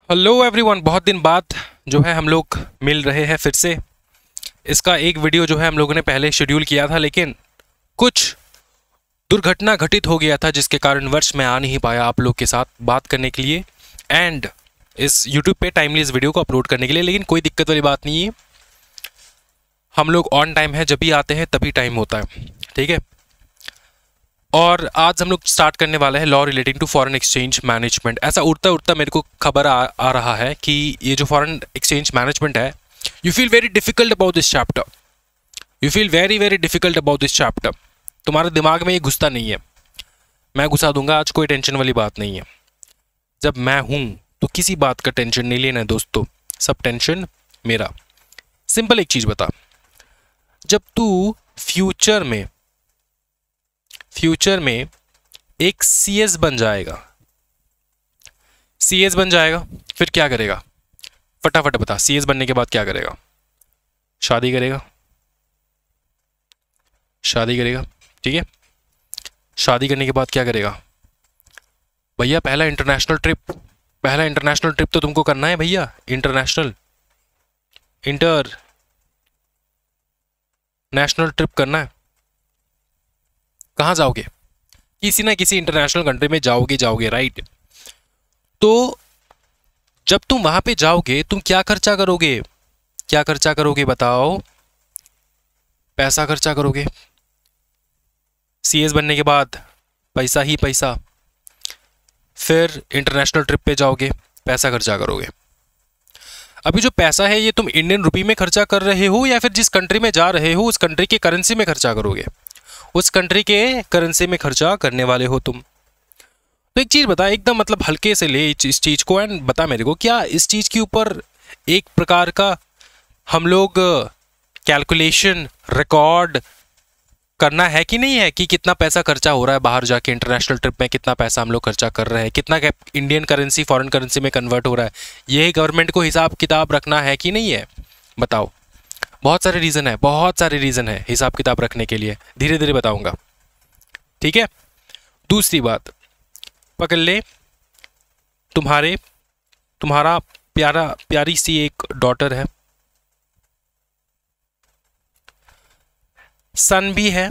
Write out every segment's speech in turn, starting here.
Hello everyone, बहुत दिन बाद जो है हम लोग मिल रहे हैं फिर से। इसका एक वीडियो जो है हम लोगों ने पहले शेड्यूल किया था, लेकिन कुछ दुर्घटना घटित हो गया था जिसके कारणवश मैं आ नहीं पाया आप लोग के साथ बात करने के लिए एंड इस यूट्यूब पे टाइमली इस वीडियो को अपलोड करने के लिए। लेकिन कोई दिक्कत वाली बात नहीं है, हम लोग ऑन टाइम है, जब भी आते हैं तभी टाइम होता है, ठीक है। और आज हम लोग स्टार्ट करने वाले हैं law relating to foreign exchange management. ऐसा उड़ता उड़ता मेरे को खबर आ रहा है कि ये जो फॉरेन एक्सचेंज मैनेजमेंट है, you feel very difficult about this chapter, you feel very very difficult about this chapter. तुम्हारे दिमाग में ये घुसता नहीं है, मैं घुसा दूंगा आज, कोई टेंशन वाली बात नहीं है। जब मैं हूं तो किसी बात का टेंशन नहीं लेना है दोस्तों, सब टेंशन मेरा। सिंपल एक चीज बता, जब तू फ्यूचर में एक सीएस बन जाएगा, सीएस बन जाएगा, फिर क्या करेगा? फटाफट बता, सीएस बनने के बाद क्या करेगा? शादी करेगा, शादी करेगा, ठीक है। शादी करने के बाद क्या करेगा? भैया पहला इंटरनेशनल ट्रिप तो तुमको करना है भैया, इंटरनेशनल ट्रिप करना है। कहाँ जाओगे? किसी ना किसी इंटरनेशनल कंट्री में जाओगे, राइट। तो जब तुम वहां पे जाओगे तुम क्या खर्चा करोगे बताओ? पैसा खर्चा करोगे। सीएस बनने के बाद पैसा ही पैसा। फिर इंटरनेशनल ट्रिप पे जाओगे, पैसा खर्चा करोगे। अभी जो पैसा है ये तुम इंडियन रुपी में खर्चा कर रहे हो या फिर जिस कंट्री में जा रहे हो उस कंट्री के करेंसी में खर्चा करोगे? उस कंट्री के करेंसी में खर्चा करने वाले हो तुम। तो एक चीज बता, एकदम मतलब हल्के से ले इस चीज को एंड बता मेरे को, क्या इस चीज के ऊपर एक प्रकार का हम लोग कैलकुलेशन रिकॉर्ड करना है कि नहीं है कि कितना पैसा खर्चा हो रहा है बाहर जाके इंटरनेशनल ट्रिप में, कितना पैसा हम लोग खर्चा कर रहे हैं, कितना इंडियन करेंसी फॉरेन करेंसी में कन्वर्ट हो रहा है, ये गवर्नमेंट को हिसाब किताब रखना है कि नहीं है? बताओ। बहुत सारे रीज़न है हिसाब किताब रखने के लिए, धीरे धीरे बताऊंगा, ठीक है। दूसरी बात पकड़ ले, तुम्हारा प्यारी सी एक डॉटर है, सन भी है,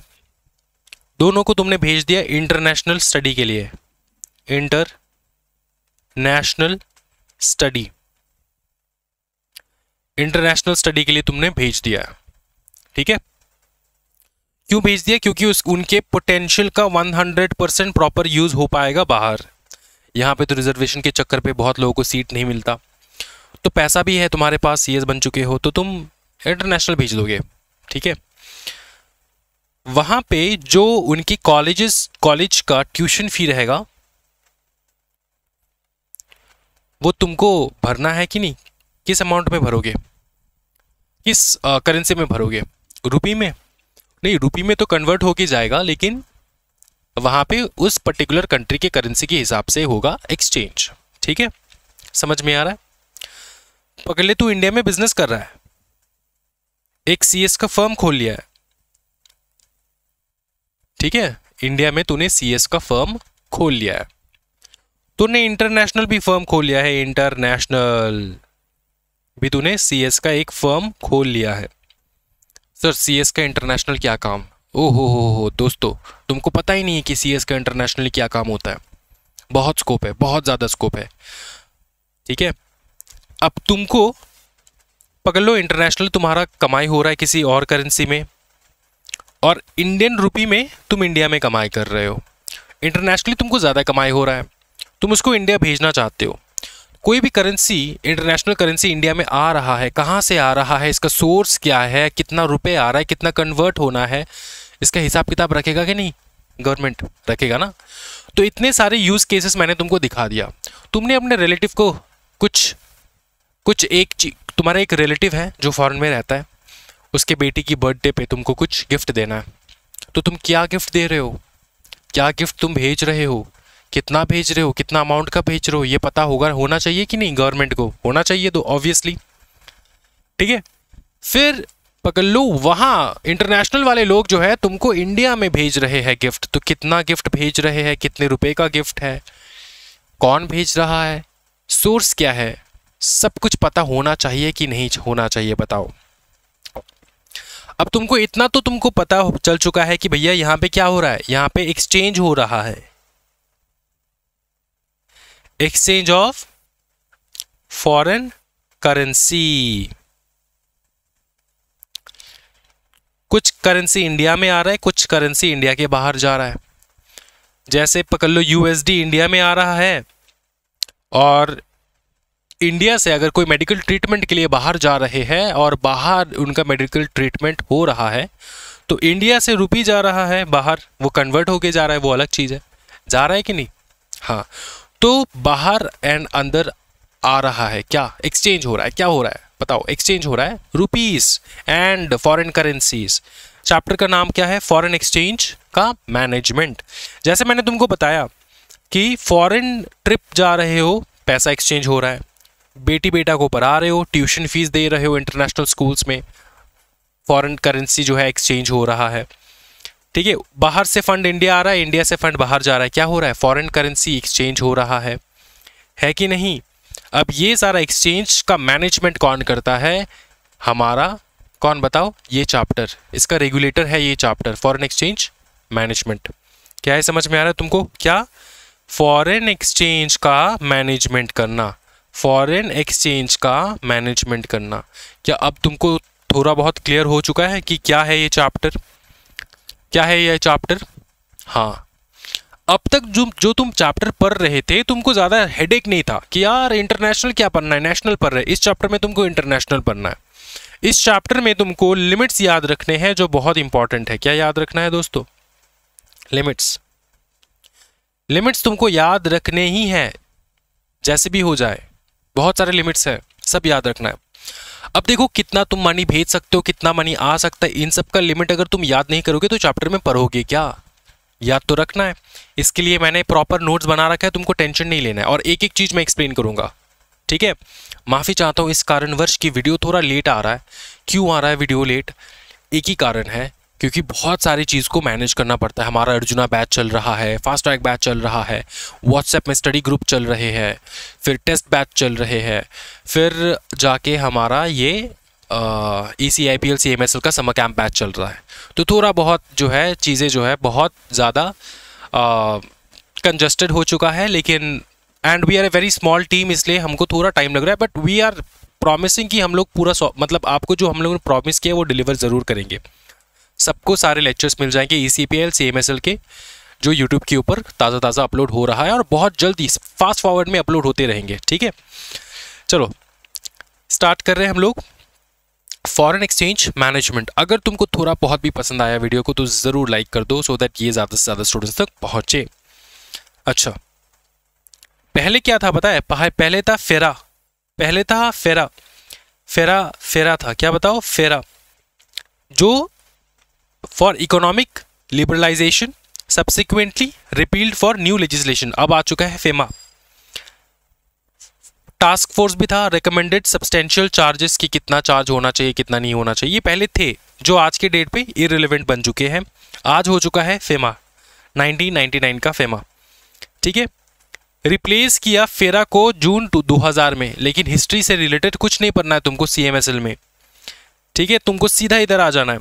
दोनों को तुमने भेज दिया इंटरनेशनल स्टडी के लिए। इंटरनेशनल स्टडी के लिए तुमने भेज दिया, ठीक है। क्यों भेज दिया? क्योंकि उनके पोटेंशियल का 100% प्रॉपर यूज हो पाएगा बाहर। यहाँ पे तो रिजर्वेशन के चक्कर पे बहुत लोगों को सीट नहीं मिलता, तो पैसा भी है तुम्हारे पास, सीएस बन चुके हो तो तुम इंटरनेशनल भेज दोगे, ठीक है। वहां पे जो उनकी कॉलेज का ट्यूशन फी रहेगा वो तुमको भरना है कि नहीं? किस अमाउंट में भरोगे? किस करेंसी में भरोगे? रुपी में? नहीं, रुपी में तो कन्वर्ट होके जाएगा, लेकिन वहां पे उस पर्टिकुलर कंट्री के करेंसी के हिसाब से होगा एक्सचेंज, ठीक है। समझ में आ रहा है? पकड़ ले, तू इंडिया में बिजनेस कर रहा है, एक सीएस का फर्म खोल लिया है, ठीक है। इंडिया में तूने सीएस का फर्म खोल लिया है, तूने इंटरनेशनल भी फर्म खोल लिया है, इंटरनेशनल भी तूने सीएस का एक फर्म खोल लिया है। सर सीएस का इंटरनेशनल क्या काम? ओहो हो दोस्तों, तुमको पता ही नहीं है कि सीएस का इंटरनेशनल क्या काम होता है। बहुत स्कोप है, बहुत ज़्यादा स्कोप है, ठीक है। अब तुमको पकड़ लो, इंटरनेशनल तुम्हारा कमाई हो रहा है किसी और करेंसी में, और इंडियन रुपी में तुम इंडिया में कमाई कर रहे हो। इंटरनेशनली तुमको ज़्यादा कमाई हो रहा है, तुम उसको इंडिया भेजना चाहते हो। कोई भी करेंसी, इंटरनेशनल करेंसी इंडिया में आ रहा है, कहाँ से आ रहा है, इसका सोर्स क्या है, कितना रुपए आ रहा है, कितना कन्वर्ट होना है, इसका हिसाब किताब रखेगा कि नहीं? गवर्नमेंट रखेगा ना। तो इतने सारे यूज केसेस मैंने तुमको दिखा दिया। तुमने अपने रिलेटिव को कुछ तुम्हारा एक रिलेटिव है जो फॉरेन में रहता है, उसके बेटी की बर्थडे पे तुमको कुछ गिफ्ट देना है, तो तुम क्या गिफ्ट दे रहे हो, क्या गिफ्ट तुम भेज रहे हो, कितना भेज रहे हो, कितना अमाउंट का भेज रहे हो, ये पता होना चाहिए कि नहीं? गवर्नमेंट को होना चाहिए तो ऑब्वियसली, ठीक है। फिर पकड़ लो, वहाँ इंटरनेशनल वाले लोग जो है तुमको इंडिया में भेज रहे हैं गिफ्ट, तो कितना गिफ्ट भेज रहे हैं, कितने रुपए का गिफ्ट है, कौन भेज रहा है, सोर्स क्या है, सब कुछ पता होना चाहिए कि नहीं होना चाहिए, बताओ। अब तुमको इतना तो तुमको पता चल चुका है कि भैया यहाँ पे क्या हो रहा है, यहाँ पे एक्सचेंज हो रहा है, एक्सचेंज ऑफ फॉरेन करेंसी। कुछ करेंसी इंडिया में आ रहा है, कुछ करेंसी इंडिया के बाहर जा रहा है। जैसे पकड़ लो यूएसडी इंडिया में आ रहा है, और इंडिया से अगर कोई मेडिकल ट्रीटमेंट के लिए बाहर जा रहे हैं और बाहर उनका मेडिकल ट्रीटमेंट हो रहा है, तो इंडिया से रुपी जा रहा है बाहर, वो कन्वर्ट होके जा रहा है, वो अलग चीज़ है। जा रहा है कि नहीं? हाँ, तो बाहर एंड अंदर आ रहा है, क्या एक्सचेंज हो रहा है, क्या हो रहा है बताओ? एक्सचेंज हो रहा है rupees and foreign currencies. Chapter का नाम क्या है? फॉरेन एक्सचेंज का मैनेजमेंट। जैसे मैंने तुमको बताया कि फॉरेन ट्रिप जा रहे हो, पैसा एक्सचेंज हो रहा है, बेटी बेटा को पढ़ा रहे हो, ट्यूशन फीस दे रहे हो इंटरनेशनल स्कूल्स में, फॉरेन करेंसी जो है एक्सचेंज हो रहा है, ठीक है। बाहर से फंड इंडिया आ रहा है, इंडिया से फंड बाहर जा रहा है, क्या हो रहा है? फॉरेन करेंसी एक्सचेंज हो रहा है कि नहीं? अब ये सारा एक्सचेंज का मैनेजमेंट कौन करता है? हमारा कौन, बताओ? ये चैप्टर, इसका रेगुलेटर है ये चैप्टर, फॉरेन एक्सचेंज मैनेजमेंट। क्या है, समझ में आ रहा है तुमको? क्या? फॉरेन एक्सचेंज का मैनेजमेंट करना, फॉरेन एक्सचेंज का मैनेजमेंट करना। क्या अब तुमको थोड़ा बहुत क्लियर हो चुका है कि क्या है ये चैप्टर, क्या है ये चैप्टर? हाँ, अब तक जो तुम चैप्टर पढ़ रहे थे, तुमको ज़्यादा हेडेक नहीं था कि यार इंटरनेशनल क्या पढ़ना है, नेशनल पढ़ रहे। इस चैप्टर में तुमको इंटरनेशनल पढ़ना है। इस चैप्टर में तुमको लिमिट्स याद रखने हैं, जो बहुत इंपॉर्टेंट है। क्या याद रखना है दोस्तों? लिमिट्स। लिमिट्स तुमको याद रखने ही है, जैसे भी हो जाए। बहुत सारे लिमिट्स है, सब याद रखना है। अब देखो कितना तुम मनी भेज सकते हो, कितना मनी आ सकता है, इन सब का लिमिट अगर तुम याद नहीं करोगे तो चैप्टर में पढ़ोगे क्या? याद तो रखना है। इसके लिए मैंने प्रॉपर नोट्स बना रखा है, तुमको टेंशन नहीं लेना है, और एक एक चीज मैं एक्सप्लेन करूंगा, ठीक है। माफी चाहता हूँ इस कारणवश की वीडियो थोड़ा लेट आ रहा है। क्यों आ रहा है वीडियो लेट? एक ही कारण है, क्योंकि बहुत सारी चीज़ को मैनेज करना पड़ता है। हमारा अर्जुना बैच चल रहा है, फास्ट ट्रैक बैच चल रहा है, व्हाट्सएप में स्टडी ग्रुप चल रहे हैं, फिर टेस्ट बैच चल रहे हैं, फिर जाके हमारा ये ECIPL CMSL का समर कैंप बैच चल रहा है। तो थोड़ा बहुत जो है चीज़ें जो है बहुत ज़्यादा कंजस्टेड हो चुका है, लेकिन and we are a very small team, इसलिए हमको थोड़ा टाइम लग रहा है, बट वी आर प्रॉमिसिंग कि हम लोग पूरा मतलब आपको जो हम लोगों ने प्रॉमिस किया वो डिलीवर ज़रूर करेंगे। सबको सारे लेक्चर्स मिल जाएंगे ECPL CMSL के, जो यूट्यूब के ऊपर ताज़ा अपलोड हो रहा है, और बहुत जल्दी फास्ट फॉरवर्ड में अपलोड होते रहेंगे, ठीक है। चलो स्टार्ट कर रहे हैं हम लोग फॉरेन एक्सचेंज मैनेजमेंट। अगर तुमको थोड़ा बहुत भी पसंद आया वीडियो को तो ज़रूर लाइक कर दो, सो दैट ये ज़्यादा से ज़्यादा स्टूडेंट्स तक पहुँचे। अच्छा, पहले क्या था पता है? पहले था फेरा, पहले था फेरा, फेरा था, क्या बताओ? फेरा, जो for economic liberalisation, subsequently repealed for new legislation. अब आ चुका है फेमा। टास्क फोर्स भी था, रिकमेंडेड सब्सटेंशियल चार्जेस की कितना चार्ज होना चाहिए, कितना नहीं होना चाहिए, ये पहले थे, जो आज के डेट पे इररिलेवेंट बन चुके हैं। आज हो चुका है फेमा, 1999 का फेमा, ठीक है। रिप्लेस किया फेरा को जून 2000 में, लेकिन हिस्ट्री से रिलेटेड कुछ नहीं पढ़ना है तुमको CMSL में, ठीक है। तुमको सीधा इधर आ जाना है,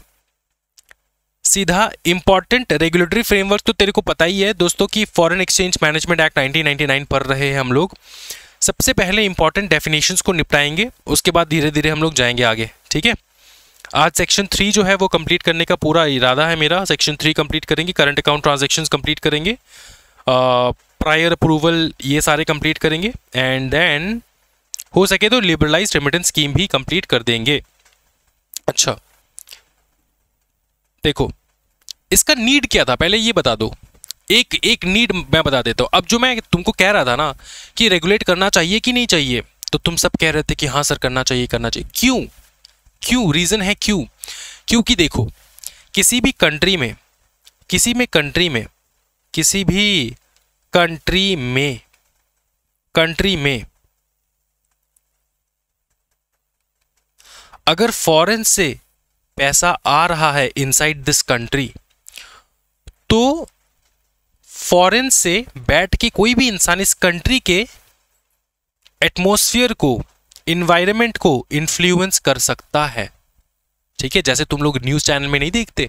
सीधा इंपॉर्टेंट रेगुलेटरी फ्रेमवर्क तो तेरे को पता ही है दोस्तों कि फॉरेन एक्सचेंज मैनेजमेंट एक्ट 1999 पढ़ रहे हैं हम लोग। सबसे पहले इंपॉर्टेंट डेफिनेशंस को निपटाएंगे, उसके बाद धीरे धीरे हम लोग जाएंगे आगे, ठीक है। आज सेक्शन 3 जो है वो कंप्लीट करने का पूरा इरादा है मेरा। सेक्शन 3 कंप्लीट करेंगे, करंट अकाउंट ट्रांजैक्शंस कंप्लीट करेंगे, प्रायर अप्रूवल ये सारे कंप्लीट करेंगे, एंड देन हो सके तो लिबरलाइज्ड रेमिटेंस स्कीम भी कंप्लीट कर देंगे। अच्छा देखो, इसका नीड क्या था पहले ये बता दो। एक नीड मैं बता देता हूँ। अब जो मैं तुमको कह रहा था ना कि रेगुलेट करना चाहिए कि नहीं चाहिए, तो तुम सब कह रहे थे कि हाँ सर करना चाहिए करना चाहिए। क्यों रीजन है क्यों? क्योंकि देखो, किसी भी कंट्री में अगर फॉरेन से पैसा आ रहा है इनसाइड दिस कंट्री, तो फॉरेन से बैठ के कोई भी इंसान इस कंट्री के एटमॉस्फेयर को इन्वायरमेंट को इन्फ्लुएंस कर सकता है। ठीक है, जैसे तुम लोग न्यूज़ चैनल में नहीं देखते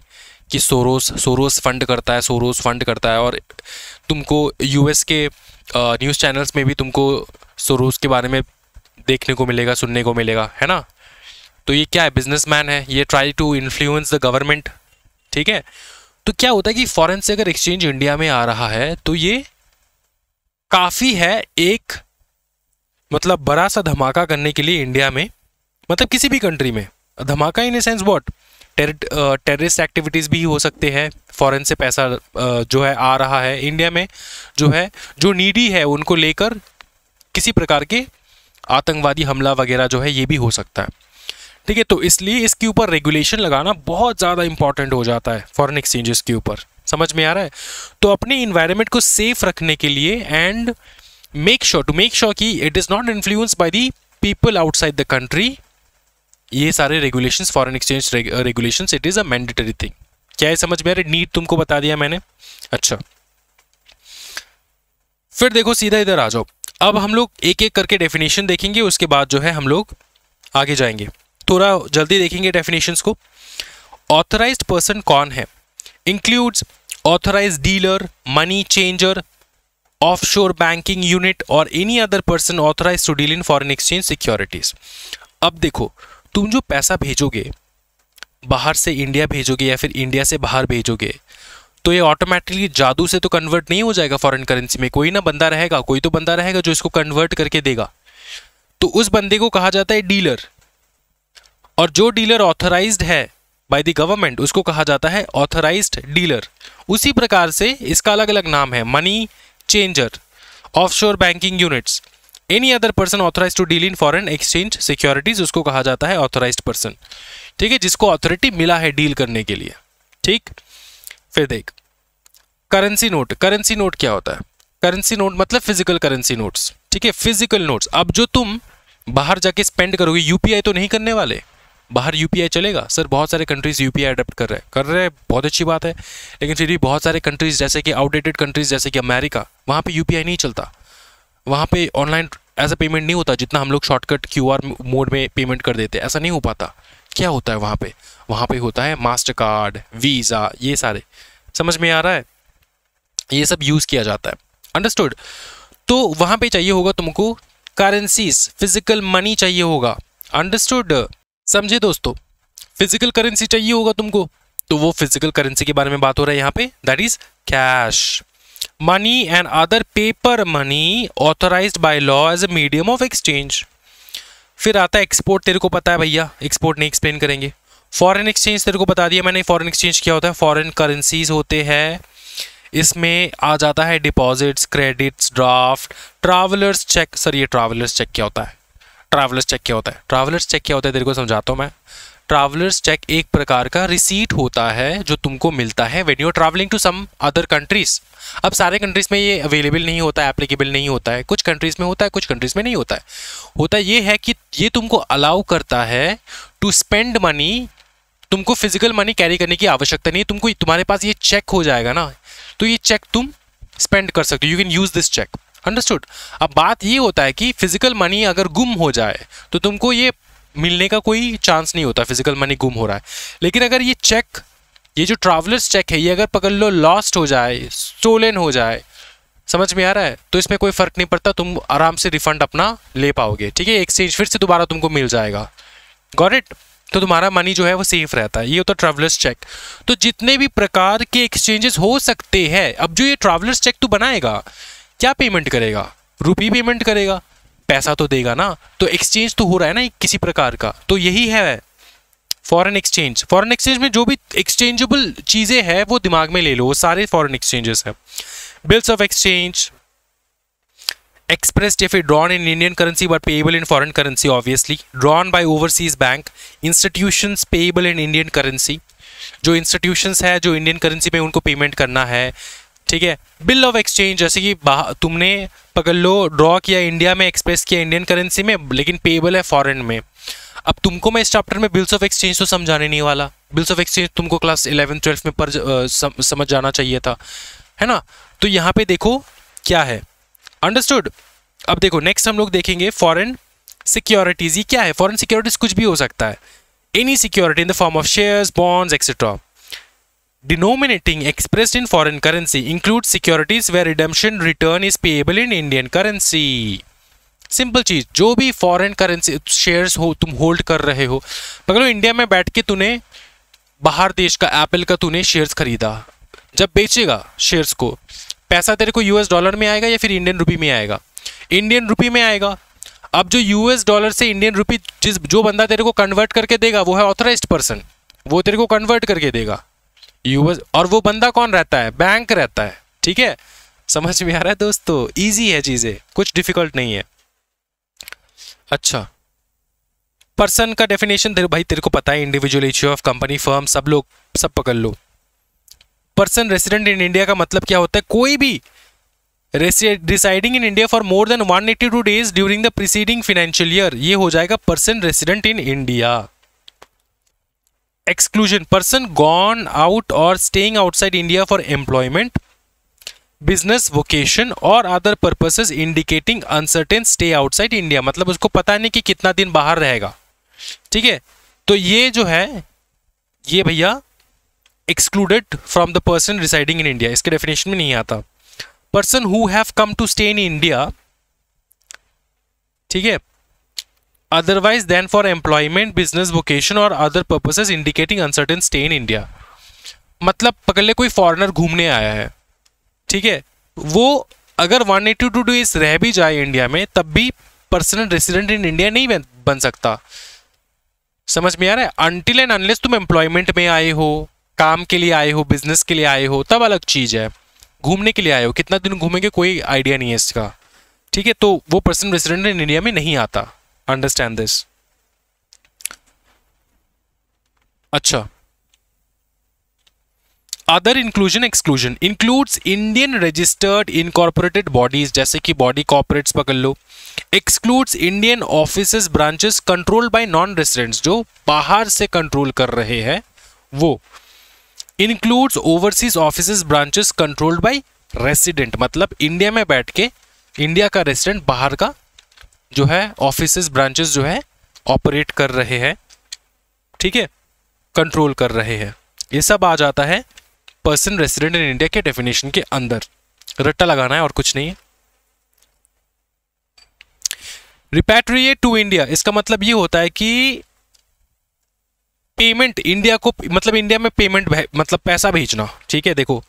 कि सोरोस फंड करता है, और तुमको यूएस के न्यूज़ चैनल्स में भी तुमको सोरोस के बारे में देखने को मिलेगा, सुनने को मिलेगा, है ना। तो ये क्या है, बिजनेसमैन है, ये try to influence the government. ठीक है, तो क्या होता है कि फॉरेन से अगर एक्सचेंज इंडिया में आ रहा है तो ये काफ़ी है एक मतलब बड़ा सा धमाका करने के लिए इंडिया में, मतलब किसी भी कंट्री में धमाका in a sense what, terrorist activities भी हो सकते हैं। फॉरेन से पैसा जो है आ रहा है इंडिया में, जो है जो नीडी है उनको लेकर किसी प्रकार के आतंकवादी हमला वगैरह जो है ये भी हो सकता है। ठीक है, तो इसलिए इसके ऊपर रेगुलेशन लगाना बहुत ज़्यादा इंपॉर्टेंट हो जाता है फॉरेन एक्सचेंजेस के ऊपर। समझ में आ रहा है। तो अपने इन्वायरमेंट को सेफ रखने के लिए एंड मेक श्योर कि it is not influenced by the people outside the country, ये सारे regulations, foreign exchange regulations, it is a mandatory thing. क्या है, समझ में आ रहा है? नीड तुमको बता दिया मैंने। अच्छा, फिर देखो सीधा इधर आ जाओ। अब हम लोग एक एक करके डेफिनेशन देखेंगे, उसके बाद जो है हम लोग आगे जाएंगे। थोड़ा जल्दी देखेंगे डेफिनेशंस को। ऑथराइज्ड पर्सन कौन है? Includes authorised dealer, money changer, offshore banking unit और any other person authorised to deal in foreign exchange securities. अब देखो, तुम जो पैसा भेजोगे, बाहर से इंडिया भेजोगे या फिर इंडिया से बाहर भेजोगे, तो ये ऑटोमेटिकली जादू से तो कन्वर्ट नहीं हो जाएगा फॉरेन करेंसी में। कोई तो बंदा रहेगा जो इसको कन्वर्ट करके देगा। तो उस बंदे को कहा जाता है डीलर, और जो डीलर ऑथराइज्ड है बाय द गवर्नमेंट उसको कहा जाता है ऑथराइज्ड डीलर। उसी प्रकार से इसका अलग अलग नाम है, money changer, offshore banking units, any other person authorised to deal in foreign exchange securities, उसको कहा जाता है ऑथराइज्ड पर्सन। ठीक है, जिसको अथॉरिटी मिला है डील करने के लिए। ठीक, फिर देख करेंसी नोट। करेंसी नोट क्या होता है? करेंसी नोट मतलब फिजिकल करेंसी नोट्स। ठीक है, फिजिकल नोट्स। अब जो तुम बाहर जाके स्पेंड करोगे, यूपीआई तो नहीं करने वाले, बाहर यूपीआई चलेगा? सर बहुत सारे कंट्रीज यूपीआई अडॉप्ट कर रहे हैं, बहुत अच्छी बात है, लेकिन फिर भी बहुत सारे कंट्रीज जैसे कि आउटडेटेड कंट्रीज जैसे कि अमेरिका, वहाँ पे यूपीआई नहीं चलता, वहाँ पे ऑनलाइन एज अ पेमेंट नहीं होता। जितना हम लोग शॉर्टकट क्यूआर मोड में पेमेंट कर देते हैं, ऐसा नहीं हो पाता। क्या होता है वहाँ पे? वहाँ पे होता है मास्टर कार्ड, वीज़ा, ये सारे। समझ में आ रहा है? ये सब यूज़ किया जाता है। अंडरस्टूड? तो वहाँ पे चाहिए होगा तुमको करेंसीज, फिजिकल मनी चाहिए होगा। अंडरस्टूड? समझे दोस्तों? फिजिकल करेंसी चाहिए होगा तुमको, तो वो फिजिकल करेंसी के बारे में बात हो रहा है यहाँ पे, that is cash, money and other paper money authorised by law as a medium of exchange. फिर आता है एक्सपोर्ट, तेरे को पता है भैया, एक्सपोर्ट नहीं एक्सप्लेन करेंगे। फॉरेन एक्सचेंज तेरे को बता दिया मैंने, फॉरेन एक्सचेंज क्या होता है? फॉरेन करेंसीज होते हैं, इसमें आ जाता है deposits, credits, draft, travellers cheque. Sir ये ट्रैवलर्स चेक क्या होता है? ट्रैवलर्स चेक क्या होता है? ट्रैवलर्स चेक क्या होता है तेरे को समझाता हूँ मैं। ट्रैवलर्स चेक एक प्रकार का रिसीट होता है जो तुमको मिलता है when you are travelling to some other countries. अब सारे कंट्रीज में ये अवेलेबल नहीं होता है, एप्लीकेबल नहीं होता है, कुछ कंट्रीज में होता है, कुछ कंट्रीज में नहीं होता है। होता ये है कि ये तुमको अलाउ करता है टू स्पेंड मनी, तुमको फिजिकल मनी कैरी करने की आवश्यकता नहीं है। तुमको, तुम्हारे पास ये चेक हो जाएगा ना, तो ये चेक तुम स्पेंड कर सकते हो, you can use this cheque. Understood? अब बात ये होता है कि फिजिकल मनी अगर गुम हो जाए तो तुमको ये मिलने का कोई चांस नहीं होता, फिजिकल मनी गुम हो रहा है। लेकिन अगर ये चेक, ये जो ट्रैवलर्स चेक है, ये अगर पकड़ लो लॉस्ट हो जाए, स्टोलन हो जाए, समझ में आ रहा है, तो इसमें कोई फर्क नहीं पड़ता, तुम आराम से रिफंड अपना ले पाओगे। ठीक है, एक्सचेंज फिर से दोबारा तुमको मिल जाएगा। Got it? तो तुम्हारा मनी जो है वो सेफ रहता है। ये होता है ट्रैवलर्स चेक। तो जितने भी प्रकार के एक्सचेंजेस हो सकते हैं, अब जो ये ट्रैवलर्स चेक तू बनाएगा, क्या पेमेंट करेगा? रुपी पेमेंट करेगा, पैसा तो देगा ना। तो एक्सचेंज तो हो रहा है ना किसी प्रकार का, तो यही है फॉरेन एक्सचेंज। फॉरेन एक्सचेंज में जो भी एक्सचेंजेबल चीजें हैं वो दिमाग में ले लो, वो सारे फॉरेन एक्सचेंजेस हैं। Bills of exchange expressed if it drawn in Indian currency but payable in foreign currency, obviously drawn by overseas bank institutions payable in Indian currency, जो institutions है जो इंडियन करेंसी में उनको पेमेंट करना है। ठीक है, बिल ऑफ एक्सचेंज, जैसे कि तुमने पकड़ लो ड्रॉ किया इंडिया में, एक्सप्रेस किया इंडियन करेंसी में, लेकिन पेबल है फॉरेन में। अब तुमको मैं इस चैप्टर में बिल्स ऑफ एक्सचेंज तो समझाने नहीं वाला। बिल्स ऑफ एक्सचेंज तुमको क्लास 11-12 में समझ जाना चाहिए था, है ना। तो यहाँ पे देखो क्या है। अंडरस्टूड? अब देखो नेक्स्ट हम लोग देखेंगे फॉरेन सिक्योरिटीज, ये क्या है? फॉरेन सिक्योरिटीज कुछ भी हो सकता है, any security in the form of shares, bonds etcetera. Denominating expressed in foreign currency includes securities where redemption return is payable in Indian currency. Simple चीज, जो भी फॉरेन करेंसी शेयर्स हो तुम होल्ड कर रहे हो, पकड़ो इंडिया में बैठ के तूने बाहर देश का एप्पल का तूने शेयर्स खरीदा, जब बेचेगा शेयर्स को, पैसा तेरे को यूएस डॉलर में आएगा या फिर इंडियन रुपी में आएगा? इंडियन रुपी में आएगा. अब जो यूएस डॉलर से इंडियन रुपी जो बंदा तेरे को कन्वर्ट करके देगा वो है ऑथराइज्ड पर्सन, वो तेरे को कन्वर्ट करके देगा यूएस. और वो बंदा कौन रहता है? बैंक रहता है. ठीक है, समझ में आ रहा है दोस्तों? इजी है चीजें, कुछ डिफिकल्ट नहीं है. अच्छा, पर्सन का डेफिनेशन भाई तेरे को पता है, individual, issue of company, firm, सब लोग सब पकड़ लो. पर्सन रेसिडेंट इन इंडिया का मतलब क्या होता है? कोई भी residing in India for more than 182 days during the preceding financial year, ये हो जाएगा person resident in India. Exclusion, person gone out और staying outside India for employment, business, vocation और other purposes indicating uncertain stay outside India, मतलब उसको पता नहीं कि कितना दिन बाहर रहेगा. ठीक है, तो ये जो है ये भैया excluded from the person residing in India, इसके डेफिनेशन में नहीं आता. Person who have come to stay in India, ठीक है, otherwise than for employment, business, vocation or other purposes indicating uncertain stay in India. मतलब पकड़ ले कोई फॉरेनर घूमने आया है, ठीक है, वो अगर 182 डेज रह भी जाए इंडिया में तब भी पर्सनल रेसिडेंट इन इंडिया नहीं बन सकता. समझ में आ रहा है? अनटिल एंड अनलेस तुम एम्प्लॉयमेंट में आए हो, काम के लिए आए हो, बिजनेस के लिए आए हो, तब अलग चीज है. घूमने के लिए आए हो, कितना दिन घूमेंगे कोई आइडिया नहीं है इसका. ठीक है, तो वो पर्सनल रेसिडेंट इन इंडिया में नहीं आता. Understand this. अच्छा, other inclusion exclusion includes Indian registered incorporated bodies, जैसे कि बॉडी कॉर्पोरेट्स पकड़ लो. Excludes Indian offices branches controlled by non residents, जो बाहर से कंट्रोल कर रहे हैं वो. Includes overseas offices branches controlled by resident, मतलब इंडिया में बैठ के इंडिया का रेसिडेंट बाहर का जो है ऑफिसेस ब्रांचेस जो है ऑपरेट कर रहे हैं. ठीक है, कंट्रोल कर रहे हैं. ये सब आ जाता है पर्सन रेसिडेंट इन इंडिया के डेफिनेशन के अंदर. रट्टा लगाना है और कुछ नहीं है. रिपैट्रिएट टू इंडिया, इसका मतलब ये होता है कि पेमेंट इंडिया को, मतलब इंडिया में पेमेंट मतलब पैसा भेजना. ठीक है, देखो,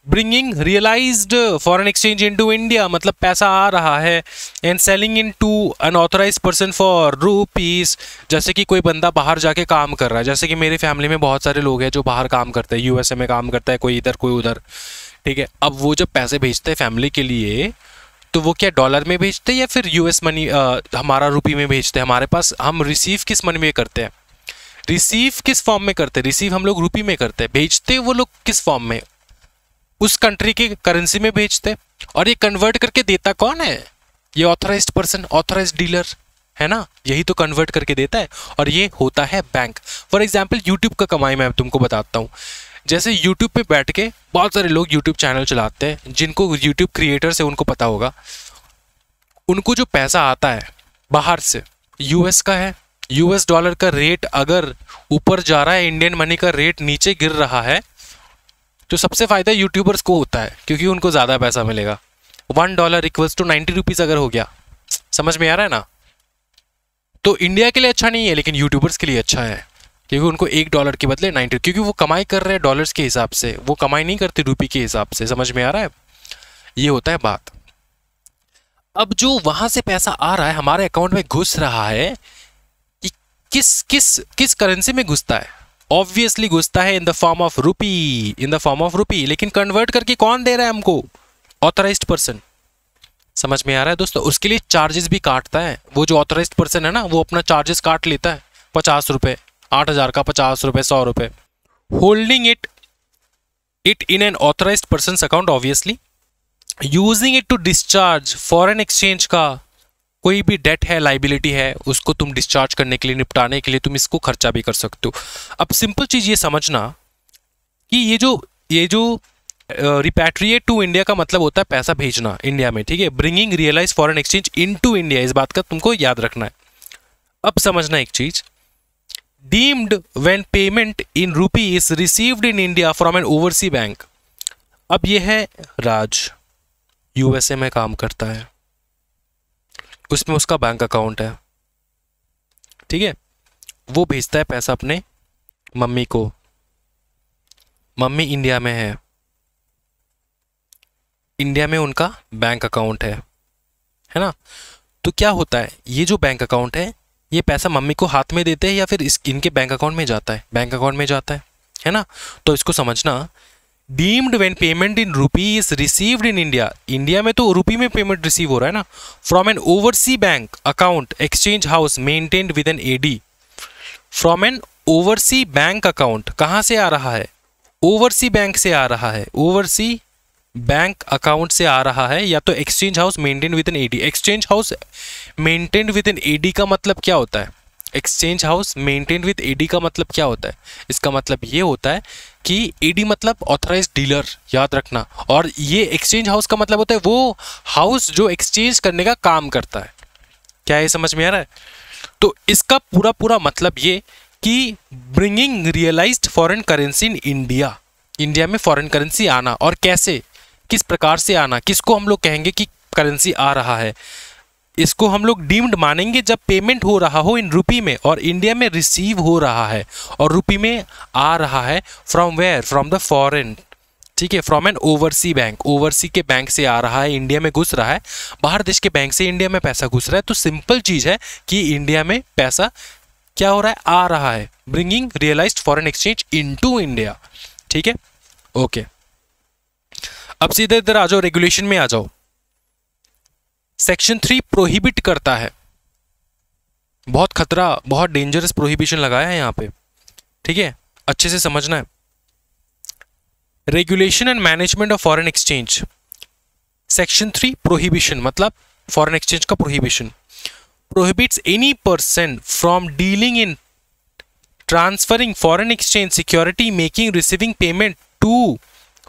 bringing realised foreign exchange into India, मतलब पैसा आ रहा है. And selling into unauthorised person for rupees, जैसे कि कोई बंदा बाहर जाके काम कर रहा है, जैसे कि मेरी फैमिली में बहुत सारे लोग हैं जो बाहर काम करते हैं, यूएसए में काम करता है, कोई इधर कोई उधर. ठीक है, अब वो जब पैसे भेजते हैं फैमिली के लिए, तो वो क्या डॉलर में भेजते हैं या फिर यूएस मनी हमारा रुपी में भेजते हैं? हमारे पास हम रिसीव किस मनी में करते हैं? रिसीव किस फॉर्म में करते हैं? रिसीव हम लोग रुपी में करते हैं. भेजते वो लोग किस फॉर्म में? उस कंट्री के करेंसी में भेजते. और ये कन्वर्ट करके देता कौन है? ये ऑथराइज्ड पर्सन, ऑथराइज्ड डीलर है ना, यही तो कन्वर्ट करके देता है. और ये होता है बैंक. फॉर एग्जाम्पल यूट्यूब का कमाई मैं तुमको बताता हूँ. जैसे यूट्यूब पे बैठ के बहुत सारे लोग यूट्यूब चैनल चलाते हैं, जिनको यूट्यूब क्रिएटर्स है उनको पता होगा. उनको जो पैसा आता है बाहर से, यूएस का है, यूएस डॉलर का रेट अगर ऊपर जा रहा है, इंडियन मनी का रेट नीचे गिर रहा है, तो सबसे फायदा यूट्यूबर्स को होता है, क्योंकि उनको ज्यादा पैसा मिलेगा. $1 इक्वल्स टू 90 रुपीज अगर हो गया, समझ में आ रहा है ना? तो इंडिया के लिए अच्छा नहीं है, लेकिन यूट्यूबर्स के लिए अच्छा है, क्योंकि उनको $1 के बदले 90, क्योंकि वो कमाई कर रहे हैं डॉलर्स के हिसाब से, वो कमाई नहीं करते रुपये के हिसाब से. समझ में आ रहा है? ये होता है बात. अब जो वहां से पैसा आ रहा है हमारे अकाउंट में घुस रहा है, किस किस किस करेंसी में घुसता है? ऑब्वियसली घुसता है in the form of rupee, in the form of rupee. लेकिन कन्वर्ट करके कौन दे रहा है हमको? Authorised person. समझ में आ रहा है दोस्तों? उसके लिए चार्जेस भी काटता है. वो जो ऑथराइज्ड पर्सन है ना, वो अपना चार्जेस काट लेता है. 50 रुपए, 8,000 का 50 रुपए, 100 रुपए. Holding it in an authorised person account, obviously. Using it to discharge foreign exchange का कोई भी डेट है, लाइबिलिटी है, उसको तुम डिस्चार्ज करने के लिए, निपटाने के लिए तुम इसको खर्चा भी कर सकते हो. अब सिंपल चीज ये समझना कि ये जो रिपैट्रिएट टू इंडिया का मतलब होता है पैसा भेजना इंडिया में. ठीक है, bringing realise foreign exchange into India, इस बात का तुमको याद रखना है. अब समझना एक चीज, deemed when payment in rupee is received in India from an oversea bank. अब ये है राज, यूएसए में काम करता है, उसमें उसका बैंक अकाउंट है, ठीक है। वो भेजता है पैसा अपने मम्मी को, मम्मी इंडिया में है, इंडिया में उनका बैंक अकाउंट है ना। तो क्या होता है, ये जो बैंक अकाउंट है, ये पैसा मम्मी को हाथ में देते हैं या फिर इनके बैंक अकाउंट में जाता है? बैंक अकाउंट में जाता है ना। तो इसको समझना, deemed when payment in rupee is received in India, India में तो रूपी में पेमेंट रिसीव हो रहा है ना, from an oversea bank account exchange house maintained with an AD, from an oversea bank account, कहां से आ रहा है? ओवरसी बैंक से आ रहा है, ओवरसी बैंक अकाउंट से आ रहा है, या तो exchange house maintain with an AD. Exchange house maintain with an AD का मतलब क्या होता है? Exchange house maintain with AD का मतलब क्या होता है? इसका मतलब ये होता है कि एडी मतलब ऑथराइज्ड डीलर, याद रखना। और ये एक्सचेंज हाउस का मतलब होता है वो हाउस जो एक्सचेंज करने का काम करता है। क्या ये समझ में आ रहा है? तो इसका पूरा पूरा मतलब ये कि bringing realised foreign currency in India, India में फॉरेन करेंसी आना, और कैसे, किस प्रकार से आना, किसको हम लोग कहेंगे कि करेंसी आ रहा है? इसको हम लोग डीम्ड मानेंगे जब पेमेंट हो रहा हो इन रुपी में और इंडिया में रिसीव हो रहा है और रुपी में आ रहा है, from where, from the foreign, ठीक है, from an oversea bank, oversea के बैंक से आ रहा है, इंडिया में घुस रहा है, बाहर देश के बैंक से इंडिया में पैसा घुस रहा है। तो सिंपल चीज है कि इंडिया में पैसा क्या हो रहा है? आ रहा है, bringing realised foreign exchange into India, ठीक है, ओके। अब सीधे इधर आ जाओ, रेगुलेशन में आ जाओ। सेक्शन 3 प्रोहिबिट करता है, बहुत खतरा, बहुत डेंजरस प्रोहिबिशन लगाया है यहां पे, ठीक है, अच्छे से समझना है। Regulation and management of foreign exchange, section 3 prohibition मतलब फॉरेन एक्सचेंज का prohibition. Prohibits any person from dealing in transferring foreign exchange security, making, receiving payment to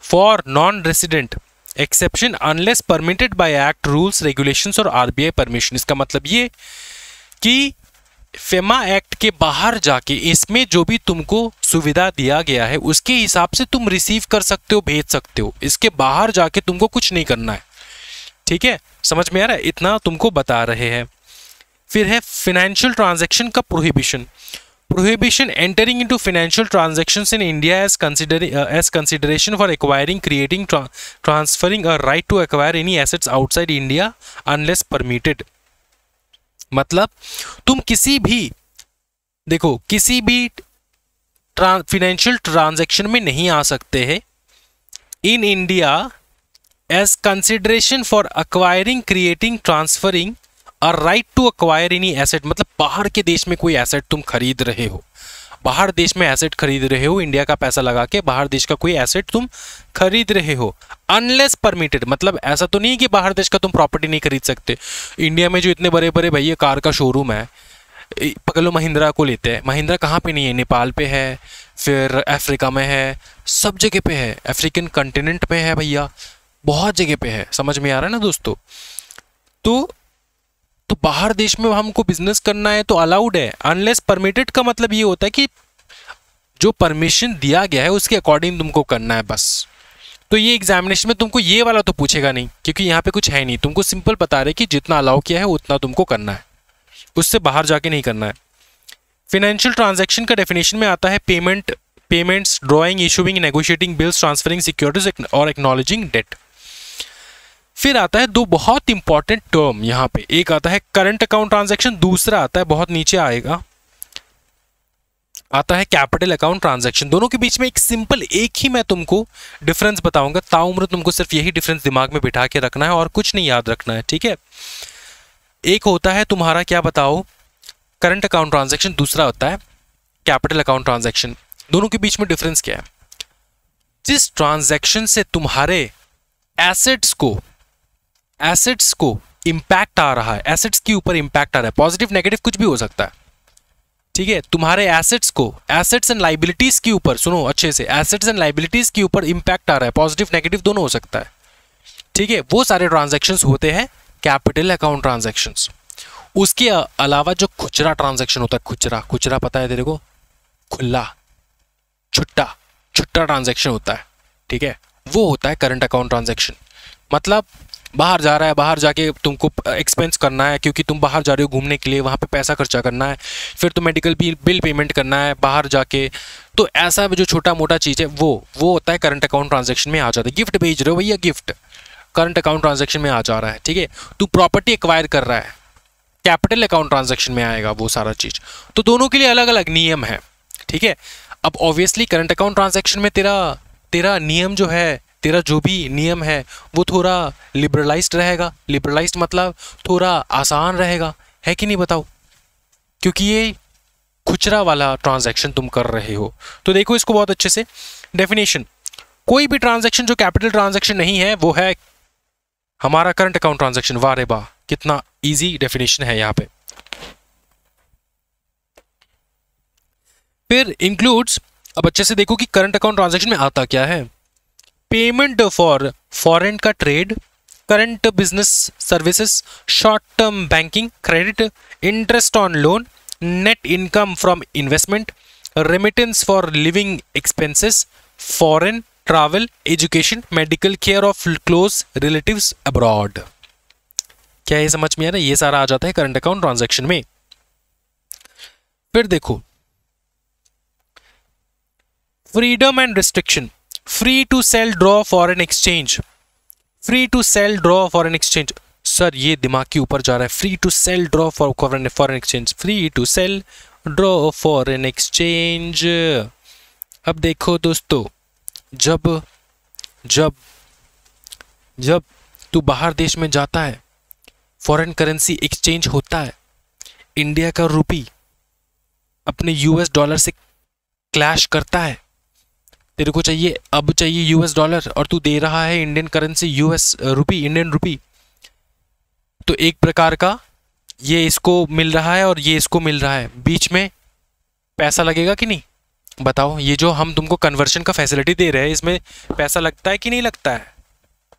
for non resident, exception unless permitted by act, rules, regulations और RBI permission. इसका मतलब ये कि FEMA act के बाहर जाके इसमें जो भी तुमको सुविधा दिया गया है उसके हिसाब से तुम रिसीव कर सकते हो, भेज सकते हो, इसके बाहर जाके तुमको कुछ नहीं करना है, ठीक है, समझ में आ रहा है? इतना तुमको बता रहे हैं। फिर है फाइनेंशियल ट्रांजैक्शन का prohibition. Prohibition entering into financial transactions in India as consideration for acquiring, creating, transferring a right to acquire any assets outside India unless permitted। मतलब तुम किसी भी, देखो, किसी भी फाइनेंशियल ट्रांजैक्शन में नहीं आ सकते हैं in India as consideration for acquiring, creating, transferring a right to acquire any asset. मतलब बाहर के देश में कोई एसेट तुम खरीद रहे हो, बाहर देश में एसेट खरीद रहे हो, इंडिया का पैसा लगा के बाहर देश का कोई एसेट तुम खरीद रहे हो, अनलेस परमिटेड। मतलब ऐसा तो नहीं कि बाहर देश का तुम प्रॉपर्टी नहीं खरीद सकते। इंडिया में जो इतने बड़े बड़े भैया कार का शोरूम है, पकड़ लो महिंद्रा को लेते हैं, महिंद्रा कहाँ पे नहीं है? नेपाल पे है, फिर अफ्रीका में है, सब जगह पे है, अफ्रीकन कंटिनेंट पे है भैया, बहुत जगह पे है, समझ में आ रहा है ना दोस्तों? तो बाहर देश में हमको बिजनेस करना है तो अलाउड है, अनलेस परमिटेड का मतलब ये होता है कि जो परमिशन दिया गया है उसके अकॉर्डिंग तुमको करना है बस। तो ये एग्जामिनेशन में तुमको ये वाला तो पूछेगा नहीं, क्योंकि यहाँ पे कुछ है नहीं, तुमको सिंपल बता रहे कि जितना अलाउ किया है उतना तुमको करना है, उससे बाहर जाके नहीं करना है। फाइनेंशियल ट्रांजैक्शन का डेफिनेशन में आता है payments, drawing, issuing, negotiating bills, transferring securities और एक्नॉलेजिंग डेट। फिर आता है दो बहुत इंपॉर्टेंट टर्म यहां पे, एक आता है करंट अकाउंट ट्रांजैक्शन, दूसरा आता है, बहुत नीचे आएगा, आता है कैपिटल अकाउंट ट्रांजैक्शन। दोनों के बीच में एक सिंपल एक ही मैं तुमको डिफरेंस बताऊंगा, ताउम्र तुमको सिर्फ यही डिफरेंस दिमाग में बिठा के रखना है और कुछ नहीं याद रखना है, ठीक है। एक होता है तुम्हारा, क्या बताओ, करंट अकाउंट ट्रांजैक्शन, दूसरा होता है कैपिटल अकाउंट ट्रांजैक्शन। दोनों के बीच में डिफरेंस क्या है? जिस ट्रांजैक्शन से तुम्हारे एसेट्स को इंपैक्ट आ रहा है, एसेट्स के ऊपर इंपैक्ट आ रहा है, पॉजिटिव नेगेटिव कुछ भी हो सकता है, ठीक है, तुम्हारे एसेट्स को, एसेट्स एंड लाइबिलिटीज के ऊपर, सुनो अच्छे से, एसेट्स एंड लाइबिलिटीज के ऊपर इंपैक्ट आ रहा है, पॉजिटिव नेगेटिव दोनों हो सकता है, ठीक है, वो सारे ट्रांजैक्शंस होते हैं कैपिटल अकाउंट ट्रांजैक्शंस। उसके अलावा जो खुचरा ट्रांजैक्शन होता है, खुचरा, खुचरा पता है तेरे को, खुला, छुट्टा, छुट्टा ट्रांजैक्शन होता है, ठीक है, वो होता है करंट अकाउंट ट्रांजैक्शन। मतलब बाहर जा रहा है, बाहर जाके तुमको एक्सपेंस करना है क्योंकि तुम बाहर जा रहे हो घूमने के लिए, वहाँ पे पैसा खर्चा करना है, फिर तो मेडिकल बिल पेमेंट करना है बाहर जाके, तो ऐसा जो छोटा मोटा चीज़ है वो होता है करंट अकाउंट ट्रांजैक्शन में आ जाता है। गिफ्ट भेज रहे हो भैया, गिफ्ट करंट अकाउंट ट्रांजैक्शन में आ जा रहा है, ठीक है। तू प्रॉपर्टी एक्वायर कर रहा है, कैपिटल अकाउंट ट्रांजैक्शन में आएगा वो सारा चीज़। तो दोनों के लिए अलग अलग नियम है, ठीक है। अब ऑब्वियसली करंट अकाउंट ट्रांजैक्शन में तेरा नियम जो है, तेरा जो भी नियम है वो थोड़ा लिबरलाइज्ड रहेगा। लिबरलाइज्ड मतलब थोड़ा आसान रहेगा, है कि नहीं बताओ, क्योंकि ये खुचरा वाला ट्रांजैक्शन तुम कर रहे हो। तो देखो इसको बहुत अच्छे से, डेफिनेशन, कोई भी ट्रांजैक्शन जो कैपिटल ट्रांजैक्शन नहीं है वो है हमारा करंट अकाउंट ट्रांजैक्शन। वाह रे वाह, कितना इजी डेफिनेशन है यहाँ पे। फिर इंक्लूड्स, अब अच्छे से देखो कि करंट अकाउंट ट्रांजैक्शन में आता क्या है। पेमेंट फॉर फॉरेन का trade, current business services, short term banking, credit, interest on loan, net income from investment, remittance for living expenses, foreign travel, education, medical care of close relatives abroad. क्या ये समझ में आ रहा है? ये सारा आ जाता है करंट अकाउंट ट्रांजैक्शन में। फिर देखो freedom and restriction, free to sell draw foreign exchange, free to sell draw foreign exchange. Sir ये दिमाग के ऊपर जा रहा है, free to sell draw for foreign exchange, free to sell draw foreign exchange. अब देखो दोस्तों, जब जब जब तू बाहर देश में जाता है, फॉरेन करेंसी एक्सचेंज होता है, इंडिया का रुपी अपने यूएस डॉलर से क्लैश करता है, तेरे को चाहिए, अब चाहिए यूएस डॉलर और तू दे रहा है इंडियन करेंसी, यूएस रुपी, इंडियन रुपी, तो एक प्रकार का ये इसको मिल रहा है और ये इसको मिल रहा है, बीच में पैसा लगेगा कि नहीं बताओ। ये जो हम तुमको कन्वर्शन का फैसिलिटी दे रहे हैं इसमें पैसा लगता है कि नहीं लगता है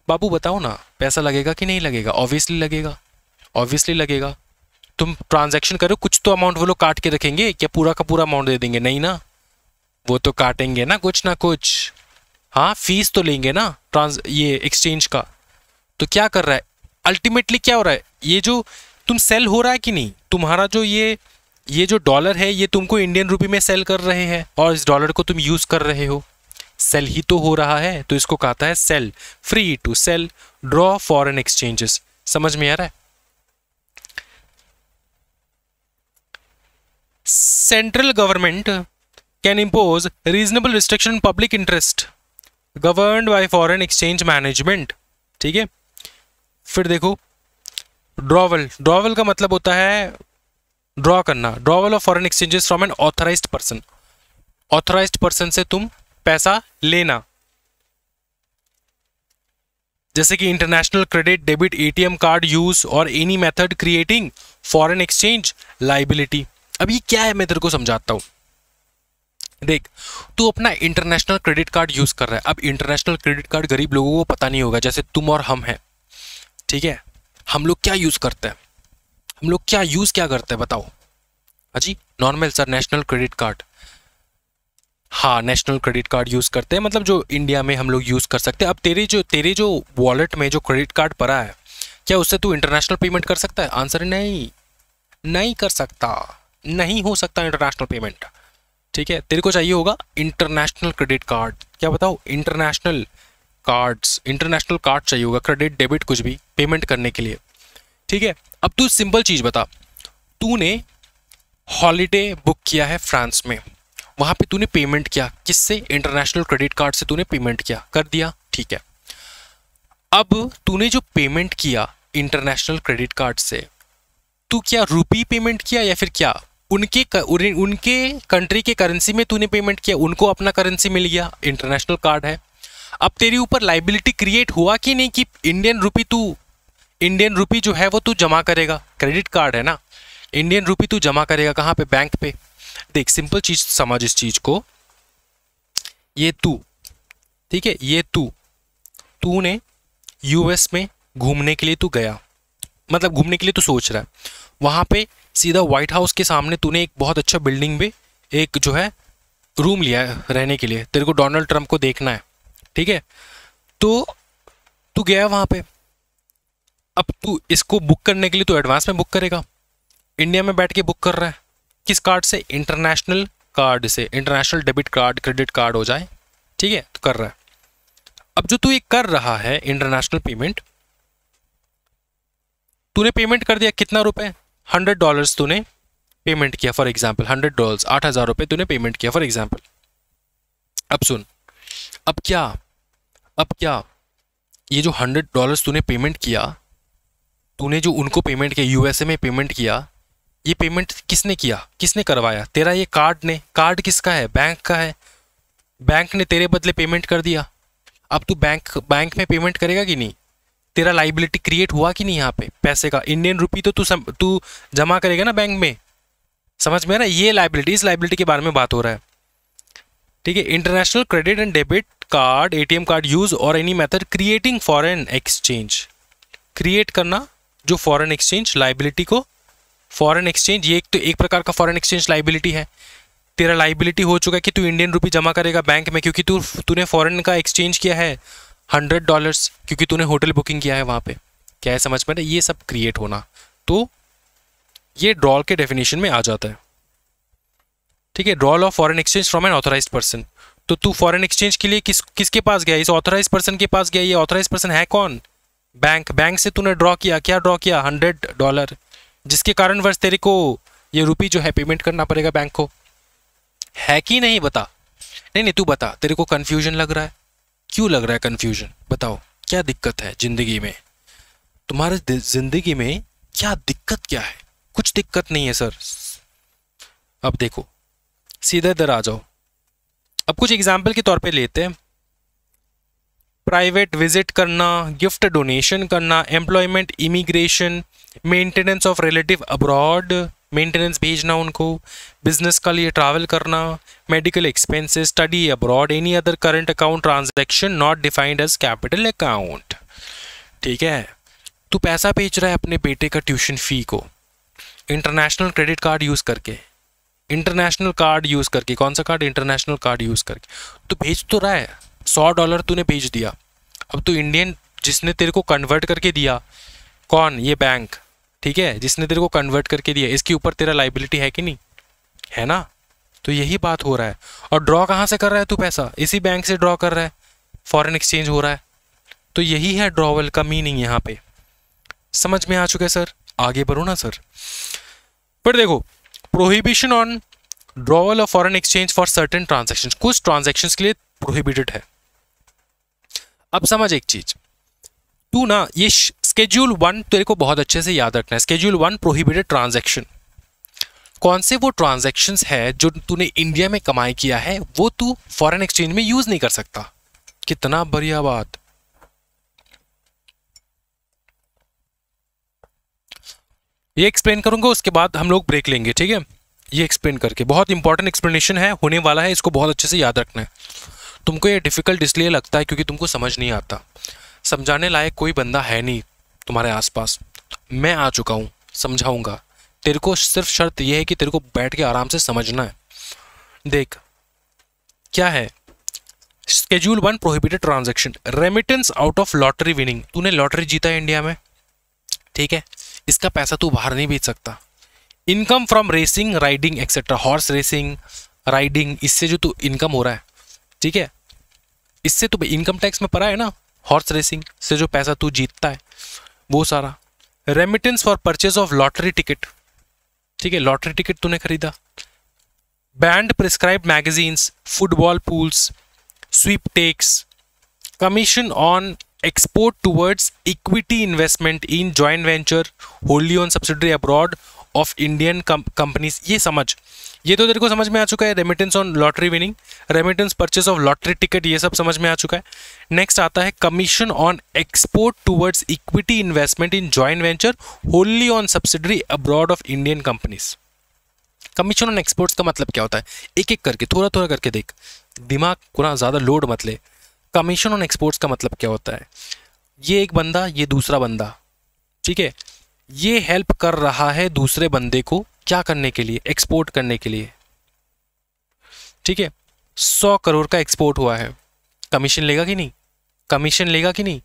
बाबू, बताओ ना, पैसा लगेगा कि नहीं लगेगा? ऑब्वियसली लगेगा, ऑब्वियसली लगेगा। तुम ट्रांजैक्शन करो, कुछ तो अमाउंट वो लोग काट के रखेंगे, क्या पूरा का पूरा अमाउंट दे देंगे? नहीं ना, वो तो काटेंगे ना कुछ। हाँ, फीस तो लेंगे ना ये एक्सचेंज का। तो क्या कर रहा है अल्टीमेटली, क्या हो रहा है, ये जो तुम सेल हो रहा है कि नहीं, तुम्हारा जो ये जो डॉलर है ये तुमको इंडियन रुपी में सेल कर रहे हैं और इस डॉलर को तुम यूज कर रहे हो, सेल ही तो हो रहा है, तो इसको कहता है sell, free to sell draw foreign exchanges. समझ में आ रहा है? Central government can impose reasonable restriction in public interest governed by foreign exchange management, ठीक है। फिर देखो ड्रॉवल, ड्रॉवल का मतलब होता है ड्रॉ करना, drawal of foreign exchanges from an authorised person, authorised person से तुम पैसा लेना, जैसे कि international credit, debit, ATM card use और any method creating foreign exchange liability. अब ये क्या है मैं तेरे को समझाता हूं। देख, तू अपना इंटरनेशनल क्रेडिट कार्ड यूज कर रहा है। अब इंटरनेशनल क्रेडिट कार्ड गरीब लोगों को पता नहीं होगा, जैसे तुम और हम हैं, ठीक है। हम लोग क्या यूज करते हैं, हम लोग क्या करते हैं बताओ? अजी normal sir, national credit card. हाँ, नेशनल क्रेडिट कार्ड यूज करते हैं, मतलब जो इंडिया में हम लोग यूज कर सकते हैं। अब तेरे जो वॉलेट में जो क्रेडिट कार्ड पड़ा है, क्या उससे तू इंटरनेशनल पेमेंट कर सकता है? आंसर है नहीं कर सकता, नहीं हो सकता इंटरनेशनल पेमेंट, ठीक है। तेरे को चाहिए होगा इंटरनेशनल क्रेडिट कार्ड, क्या बताओ? इंटरनेशनल कार्ड चाहिए होगा, क्रेडिट, डेबिट, कुछ भी पेमेंट करने के लिए, ठीक है। अब तू सिंपल चीज बता, तूने हॉलीडे बुक किया है फ्रांस में, वहां पे तूने पेमेंट किया किससे? इंटरनेशनल क्रेडिट कार्ड से तूने पेमेंट किया, कर दिया, ठीक है। अब तूने जो पेमेंट किया इंटरनेशनल क्रेडिट कार्ड से, तू क्या रुपी पेमेंट किया या फिर क्या उनके कंट्री के करेंसी में तूने पेमेंट किया? उनको अपना करेंसी मिल गया, इंटरनेशनल कार्ड है। अब तेरे ऊपर लाइबिलिटी क्रिएट हुआ कि नहीं कि इंडियन रुपी जो है वो तू जमा करेगा, क्रेडिट कार्ड है ना, इंडियन रुपी तू जमा करेगा कहाँ पे? बैंक पे। देख सिंपल चीज समझ इस चीज को, ये तू, ठीक है, ये तूने यूएस में घूमने के लिए तू गया, मतलब घूमने के लिए तू सोच रहा है, वहाँ पे सीधा व्हाइट हाउस के सामने तूने एक बहुत अच्छा बिल्डिंग में एक जो है रूम लिया है रहने के लिए, तेरे को डोनाल्ड ट्रंप को देखना है, ठीक है। तो तू गया वहाँ पे, अब तू इसको बुक करने के लिए तो एडवांस में बुक करेगा, इंडिया में बैठ के बुक कर रहा है, किस कार्ड से, इंटरनेशनल कार्ड से, international debit card credit card हो जाए, ठीक है, तो कर रहा है। अब जो तू ये कर रहा है इंटरनेशनल पेमेंट, तूने पेमेंट कर दिया कितना रुपए, $100 तूने पेमेंट किया फॉर एग्जाम्पल, $100 8,000 तूने पेमेंट किया फॉर एग्जाम्पल। अब सुन, अब क्या ये जो $100 तूने पेमेंट किया, तूने जो उनको पेमेंट किया, यूएसए में पेमेंट किया, ये पेमेंट किसने किया, किसने करवाया, तेरा ये कार्ड ने, कार्ड किसका है, बैंक का है, बैंक ने तेरे बदले पेमेंट कर दिया। अब तू बैंक में पेमेंट करेगा कि नहीं, तेरा लाइबिलिटी क्रिएट हुआ कि नहीं यहाँ पे पैसे का, इंडियन रुपी तो तू जमा करेगा ना बैंक में, समझ में ना, ये लाइबिलिटी, इस लाइबिलिटी के बारे में बात हो रहा है, ठीक है। International credit and debit card, ATM card use और any method creating foreign exchange, create करना जो फॉरेन एक्सचेंज लाइबिलिटी को, फॉरेन एक्सचेंज ये एक प्रकार का फॉरेन एक्सचेंज लाइबिलिटी है। तेरा लाइबिलिटी हो चुका है कि तू इंडियन रुपी जमा करेगा बैंक में, क्योंकि तूने फॉरेन का एक्सचेंज किया है $100, क्योंकि तूने होटल बुकिंग किया है वहाँ पे, क्या है समझ में ना, ये सब क्रिएट होना, तो ये ड्रॉल के डेफिनेशन में आ जाता है, ठीक है। Drawal of foreign exchange from an authorised person, तो तू फॉरेन एक्सचेंज के लिए किसके पास गया, इस ऑथराइज्ड पर्सन के पास गया, ये ऑथराइज्ड पर्सन है कौन, बैंक से तूने ड्रॉ किया, क्या ड्रॉ किया, $100, जिसके कारणवश तेरे को ये रुपी जो है पेमेंट करना पड़ेगा बैंक को, है कि नहीं बता, नहीं तू बता, तेरे को कंफ्यूजन लग रहा है, क्यों लग रहा है कंफ्यूजन, बताओ क्या दिक्कत है जिंदगी में, तुम्हारे जिंदगी में क्या दिक्कत क्या है, कुछ दिक्कत नहीं है सर। अब देखो सीधा इधर आ जाओ, अब कुछ एग्जाम्पल के तौर पे लेते हैं, प्राइवेट विजिट करना, गिफ्ट डोनेशन करना, employment, immigration, maintenance of relative abroad, maintenance भेजना उनको, बिजनेस के लिए ट्रैवल करना, medical expenses, study abroad, any other current account transaction not defined as capital account, ठीक है। तू पैसा भेज रहा है अपने बेटे का ट्यूशन फी को इंटरनेशनल क्रेडिट कार्ड यूज करके, इंटरनेशनल कार्ड यूज करके, कौन सा कार्ड, इंटरनेशनल कार्ड यूज करके, तो भेज तो रहा है, $100 तूने भेज दिया। अब तू इंडियन, जिसने तेरे को कन्वर्ट करके दिया, कौन, ये बैंक, ठीक है, जिसने तेरे को कन्वर्ट करके दिया, इसके ऊपर तेरा लाइबिलिटी है कि नहीं, है ना, तो यही बात हो रहा है। और ड्रॉ कहाँ से कर रहा है तू पैसा, इसी बैंक से ड्रॉ कर रहा है, फॉरेन एक्सचेंज हो रहा है, तो यही है ड्रॉवल का मीनिंग यहाँ पे, समझ में आ चुका है सर, आगे बढ़ो ना सर। पर देखो, prohibition on drawer of foreign exchange for certain transactions, कुछ ट्रांजैक्शंस के लिए प्रोहिबिटेड है। अब समझ एक चीज, तू ना ये स्केड्यूल 1 तेरे को बहुत अच्छे से याद रखना है, स्केड्यूल 1 प्रोहिबिटेड ट्रांजैक्शन, कौन से वो ट्रांजैक्शंस है जो तूने इंडिया में कमाई किया है वो तू फॉरेन एक्सचेंज में यूज नहीं कर सकता, कितना बढ़िया बात। ये एक्सप्लेन करूंगा, उसके बाद हम लोग ब्रेक लेंगे, ठीक है। ये एक्सप्लेन करके, बहुत इंपॉर्टेंट एक्सप्लेनेशन है, होने वाला है, इसको बहुत अच्छे से याद रखना है। तुमको ये डिफिकल्ट इसलिए लगता है क्योंकि तुमको समझ नहीं आता, समझाने लायक कोई बंदा है नहीं तुम्हारे आसपास, मैं आ चुका हूँ, समझाऊंगा तेरे को, सिर्फ शर्त यह है कि तेरे को बैठ के आराम से समझना है। देख क्या है, schedule 1 prohibited transaction, remittance out of lottery winning, तूने लॉटरी जीता है इंडिया में, ठीक है, इसका पैसा तू बाहर नहीं भेज सकता। Income from racing, riding etcetera, horse racing, riding, इससे जो तू इनकम हो रहा है, ठीक है, इससे तो इनकम टैक्स में पड़ा है ना, हॉर्स रेसिंग से जो पैसा तू जीतता है वो सारा। Remittance for purchase of lottery ticket, ठीक है, लॉटरी टिकट तूने खरीदा। Banned prescribed magazines, football pools, sweepstakes, commission on export towards equity investment in joint venture, wholly owned subsidiary abroad of Indian companies, ये समझ, ये तो तेरे को समझ में आ चुका है। Remittance on lottery winning, remittance purchase of lottery ticket, ये सब समझ में आ चुका है। नेक्स्ट आता है commission on export towards equity investment in joint venture होल्ली on subsidiary abroad of Indian companies. Commission on exports का मतलब क्या होता है, एक एक करके थोड़ा थोड़ा करके देख, दिमाग को ना ज़्यादा लोड मत ले। कमीशन ऑन एक्सपोर्ट्स का मतलब क्या होता है, ये एक बंदा, ये दूसरा बंदा, ठीक है, ये हेल्प कर रहा है दूसरे बंदे को क्या करने के लिए, एक्सपोर्ट करने के लिए। ठीक है, 100 करोड़ का एक्सपोर्ट हुआ है, कमीशन लेगा कि नहीं, कमीशन लेगा कि नहीं,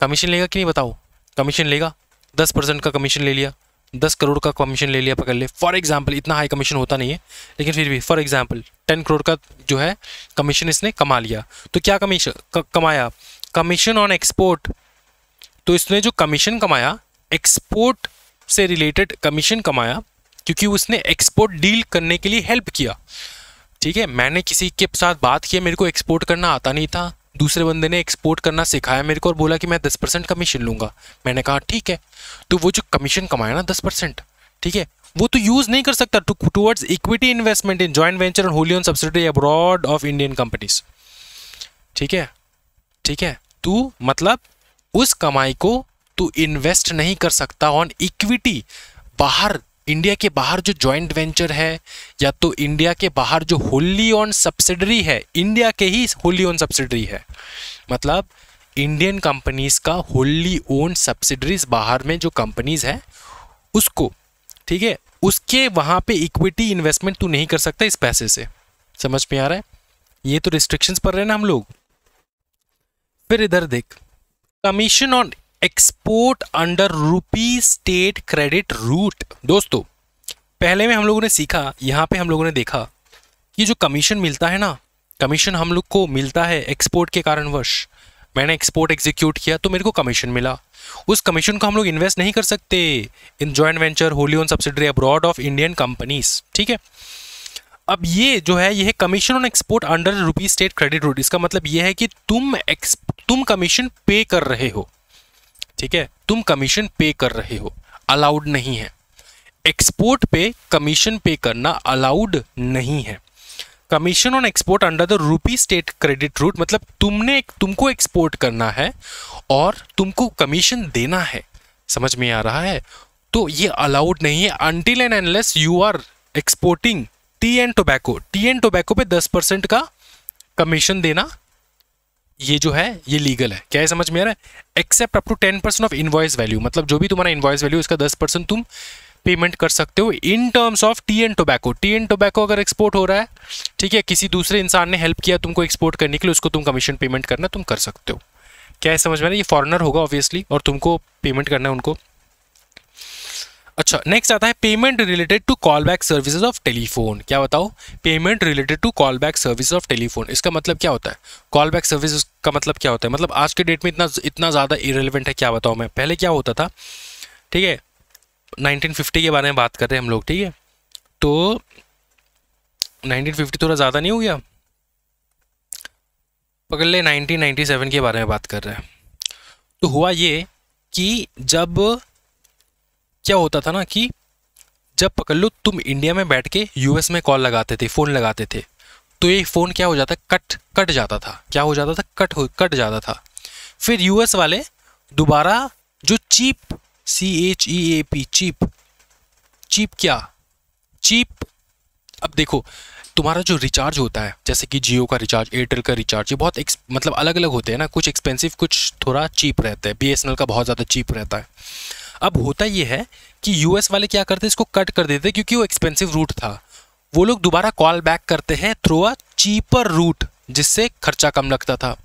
कमीशन लेगा कि नहीं बताओ, कमीशन लेगा। 10% का कमीशन ले लिया, 10 करोड़ का कमीशन ले लिया, पकड़ ले फॉर एग्जाम्पल, इतना हाई कमीशन होता नहीं है लेकिन फिर भी फॉर एग्जाम्पल 10 करोड़ का जो है कमीशन इसने कमा लिया। तो क्या कमीशन कमाया, कमीशन ऑन एक्सपोर्ट। तो इसने जो कमीशन कमाया, एक्सपोर्ट से रिलेटेड कमीशन कमाया, क्योंकि उसने एक्सपोर्ट डील करने के लिए हेल्प किया। ठीक है, मैंने किसी के साथ बात की, मेरे को एक्सपोर्ट करना आता नहीं था, दूसरे बंदे ने एक्सपोर्ट करना सिखाया मेरे को और बोला कि मैं 10% कमीशन लूंगा। मैंने कहा ठीक है, तो वो जो कमीशन कमाया ना 10%, ठीक है, वो तो यूज नहीं कर सकता towards equity investment in joint venture और wholly owned subsidiary abroad of Indian companies. ठीक है, ठीक है, तू मतलब उस कमाई को तू इन्वेस्ट नहीं कर सकता ऑन इक्विटी। बाहर, इंडिया के बाहर जो जॉइंट वेंचर है या तो इंडिया के बाहर जो होली ऑन सब्सिडरी है, इंडिया के ही होली ऑन सब्सिडरी है, मतलब इंडियन कंपनीज का होली ओन सब्सिडरीज बाहर में जो कंपनीज है उसको, ठीक है, उसके वहां पे इक्विटी इन्वेस्टमेंट तू नहीं कर सकता इस पैसे से। समझ में आ रहा है? ये तो रिस्ट्रिक्शंस पर रहे ना हम लोग। फिर इधर देख, कमीशन ऑन एक्सपोर्ट अंडर रूपी स्टेट क्रेडिट रूट। दोस्तों पहले में हम लोगों ने सीखा, यहां पे हम लोगों ने देखा कि जो कमीशन मिलता है ना, कमीशन हम लोग को मिलता है एक्सपोर्ट के कारणवश। मैंने एक्सपोर्ट एग्जीक्यूट किया तो मेरे को कमीशन मिला, उस कमीशन को हम लोग इन्वेस्ट नहीं कर सकते इन joint venture Holi own subsidiary abroad of Indian companies. ठीक है, अब ये जो है ये है कमीशन ऑन एक्सपोर्ट अंडर रूपी स्टेट क्रेडिट रूट। इसका मतलब ये है कि तुम कमीशन पे कर रहे हो। ठीक है, तुम कमीशन पे कर रहे हो, अलाउड नहीं है। एक्सपोर्ट पे कमीशन पे करना अलाउड नहीं है। Commission on export under the rupee state credit route मतलब तुमको एक्सपोर्ट करना है और तुमको कमीशन देना है। समझ में आ रहा है? तो ये अलाउड नहीं है until and unless you are exporting tea and tobacco. Tea and tobacco पे 10% का कमीशन देना ये जो है ये लीगल है। क्या है, समझ में आ रहा है? Except up to 10% of invoice value, मतलब जो भी तुम्हारा इनवॉइस वैल्यू इसका 10% तुम पेमेंट कर सकते हो in terms of T and tobacco. Tea and tobacco अगर एक्सपोर्ट हो रहा है, ठीक है, किसी दूसरे इंसान ने हेल्प किया तुमको एक्सपोर्ट करने के लिए, उसको तुम कमीशन पेमेंट करना तुम कर सकते हो। क्या है, समझ में आ रहा है? ये फॉरेनर होगा ऑब्वियसली और तुमको पेमेंट करना है उनको। अच्छा, नेक्स्ट आता है payment related to call back services of telephone. क्या बताओ? Payment related to call back service of telephone. इसका मतलब क्या होता है? कॉल बैक सर्विस का मतलब क्या होता है? मतलब आज के डेट में इतना ज़्यादा इरेलेवेंट है, क्या बताऊँ मैं। पहले क्या होता था, ठीक है, 1950 के बारे में बात कर रहे हैं हम लोग, ठीक है, तो 1950 थोड़ा ज़्यादा नहीं हो गया, पकड़ ले 1997 के बारे में बात कर रहे हैं। तो हुआ ये कि जब क्या होता था ना कि जब पकड़ लो तुम इंडिया में बैठ के यूएस में कॉल लगाते थे, फ़ोन लगाते थे, तो ये फ़ोन क्या हो जाता, कट जाता था। क्या हो जाता था? कट जाता था। फिर यूएस वाले दोबारा जो चीप CHEAP चीप क्या चीप, अब देखो तुम्हारा जो रिचार्ज होता है, जैसे कि जियो का रिचार्ज, एयरटेल का रिचार्ज, ये बहुत मतलब अलग अलग होते हैं ना, कुछ एक्सपेंसिव कुछ थोड़ा चीप रहता है। BSNL का बहुत ज़्यादा चीप रहता है। अब होता ये है कि यूएस वाले क्या करते हैं, इसको कट कर देते हैं क्योंकि वो एक्सपेंसिव रूट था। वो लोग दोबारा कॉल बैक करते हैं थ्रू अ चीपर रूट, जिससे खर्चा कम लगता था।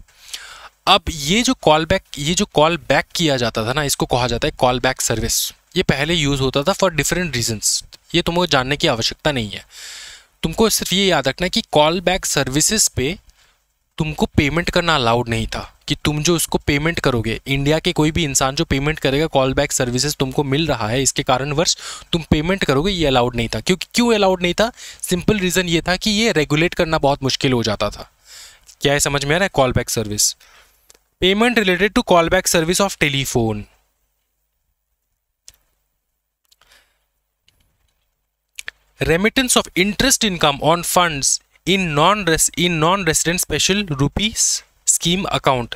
अब ये जो कॉल बैक किया जाता था ना, इसको कहा जाता है कॉल बैक सर्विस। ये पहले यूज होता था फॉर डिफरेंट रीजंस, ये तुमको जानने की आवश्यकता नहीं है। तुमको सिर्फ ये याद रखना है कि कॉल बैक सर्विसेज पे तुमको पेमेंट करना अलाउड नहीं था, कि तुम जो उसको पेमेंट करोगे, इंडिया के कोई भी इंसान जो पेमेंट करेगा, कॉल बैक सर्विसेज तुमको मिल रहा है, इसके कारणवश तुम पेमेंट करोगे, ये अलाउड नहीं था। क्यों अलाउड नहीं था? सिंपल रीज़न ये था कि ये रेगुलेट करना बहुत मुश्किल हो जाता था। क्या है, समझ में आ रहा है? Call back service, payment related to call back service of telephone. Remittance of interest income on funds in non resident special rupees scheme account.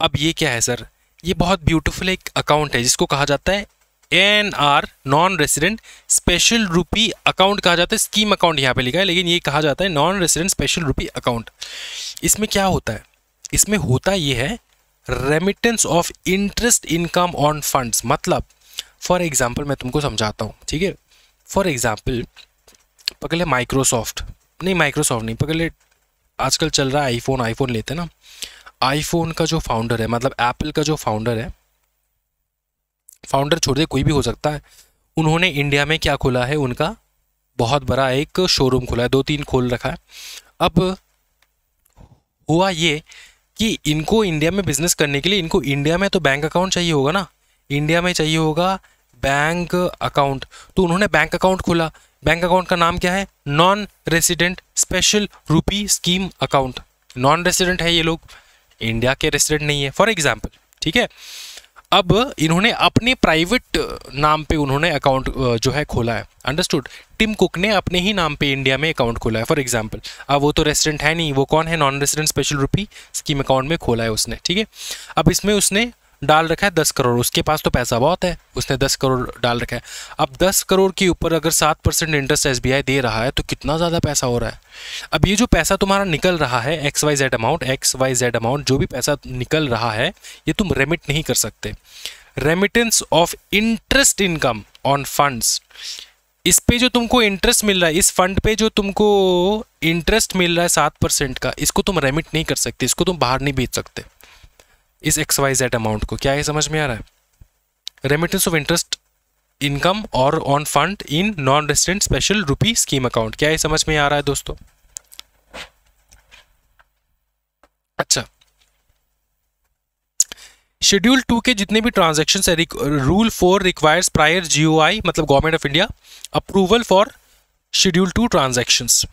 अब ये क्या है सर? ये बहुत ब्यूटीफुल एक अकाउंट है जिसको कहा जाता है NR नॉन रेसिडेंट स्पेशल रुपी अकाउंट कहा जाता है। स्कीम अकाउंट यहाँ पे लिखा है, लेकिन ये कहा जाता है नॉन रेसिडेंट स्पेशल रुपी अकाउंट। इसमें क्या होता है? इसमें होता ये है remittance of interest income on funds, मतलब फॉर एग्जाम्पल मैं तुमको समझाता हूँ, ठीक है। फॉर एग्जाम्पल पकड़ ले माइक्रोसॉफ्ट नहीं, पकड़ ले आजकल चल रहा है आईफोन लेते हैं ना। आईफोन का जो फाउंडर है, मतलब एप्पल का जो फाउंडर है, फाउंडर छोड़ दे कोई भी हो सकता है, उन्होंने इंडिया में क्या खोला है, उनका बहुत बड़ा एक शोरूम खोला है, 2-3 खोल रखा है। अब हुआ ये कि इनको इंडिया में बिजनेस करने के लिए इनको इंडिया में तो बैंक अकाउंट चाहिए होगा ना, इंडिया में चाहिए होगा बैंक अकाउंट। तो उन्होंने बैंक अकाउंट खोला। बैंक अकाउंट का नाम क्या है? नॉन रेसिडेंट स्पेशल रुपी स्कीम अकाउंट। नॉन रेसिडेंट है ये लोग, इंडिया के रेसिडेंट नहीं है फॉर एग्जाम्पल, ठीक है। अब इन्होंने अपने प्राइवेट नाम पे उन्होंने अकाउंट जो है खोला है, अंडरस्टूड। टिम कुक ने अपने ही नाम पे इंडिया में अकाउंट खोला है फॉर एग्जांपल। अब वो तो रेसिडेंट है नहीं, वो कौन है? नॉन रेसिडेंट स्पेशल रुपी स्कीम अकाउंट में खोला है उसने, ठीक है। अब इसमें उसने डाल रखा है 10 करोड़, उसके पास तो पैसा बहुत है, उसने 10 करोड़ डाल रखा है। अब 10 करोड़ के ऊपर अगर 7% इंटरेस्ट एसबीआई दे रहा है तो कितना ज़्यादा पैसा हो रहा है। अब ये जो पैसा तुम्हारा निकल रहा है XYZ अमाउंट जो भी पैसा निकल रहा है, ये तुम रेमिट नहीं कर सकते। Remittance of interest income on funds, इस पे जो तुमको इंटरेस्ट मिल रहा है, इस फंड पे जो तुमको इंटरेस्ट मिल रहा है 7% का, इसको तुम रेमिट नहीं कर सकते, इसको तुम बाहर नहीं भेज सकते इस XYZ अमाउंट को। क्या ये समझ में आ रहा है? रेमिटेंस ऑफ इंटरेस्ट इनकम और on fund in non resident special rupee scheme account, क्या ये समझ में आ रहा है दोस्तों? अच्छा, शेड्यूल 2 के जितने भी ट्रांजैक्शन है, रूल 4 रिक्वायर्स प्रायर GOI मतलब government of India approval for schedule 2 transactions.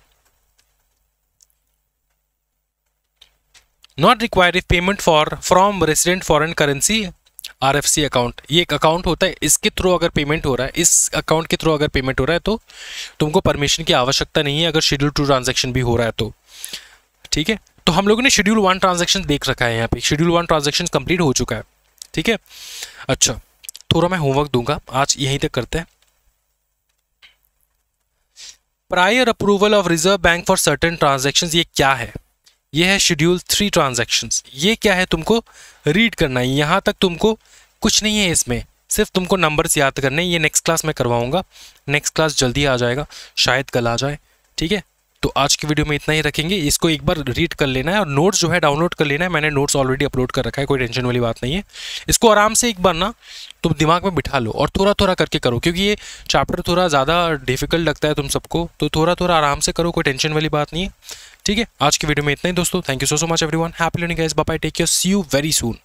Not require if payment for from resident foreign currency RFC account. ये एक अकाउंट होता है, इसके थ्रू अगर पेमेंट हो रहा है, इस अकाउंट के थ्रू अगर पेमेंट हो रहा है तो तुमको परमिशन की आवश्यकता नहीं है, अगर शेड्यूल 2 ट्रांजैक्शन भी हो रहा है तो, ठीक है। तो हम लोगों ने शेड्यूल 1 ट्रांजैक्शन देख रखा है, यहाँ पे शेड्यूल 1 ट्रांजैक्शन कंप्लीट हो चुका है, ठीक है। अच्छा, थोड़ा मैं होमवर्क दूंगा, आज यहीं तक करते हैं। Prior approval of reserve bank for certain transactions, ये क्या है? ये है शेड्यूल 3 ट्रांजैक्शंस। ये क्या है तुमको रीड करना है, यहाँ तक तुमको कुछ नहीं है इसमें, सिर्फ तुमको नंबर्स याद करने हैं। ये नेक्स्ट क्लास में करवाऊंगा, नेक्स्ट क्लास जल्दी आ जाएगा, शायद कल आ जाए, ठीक है। तो आज की वीडियो में इतना ही रखेंगे, इसको एक बार रीड कर लेना है और नोट्स जो है डाउनलोड कर लेना है। मैंने नोट्स ऑलरेडी अपलोड कर रखा है, कोई टेंशन वाली बात नहीं है। इसको आराम से एक बार ना तुम दिमाग में बिठा लो और थोड़ा थोड़ा करके करो, क्योंकि ये चैप्टर थोड़ा ज़्यादा डिफिकल्ट लगता है तुम सबको, तो थोड़ा थोड़ा आराम से करो, कोई टेंशन वाली बात नहीं है, ठीक है। आज की वीडियो में इतना ही दोस्तों, thank you so much everyone, happy learning guys, bye bye, take care, see you very soon.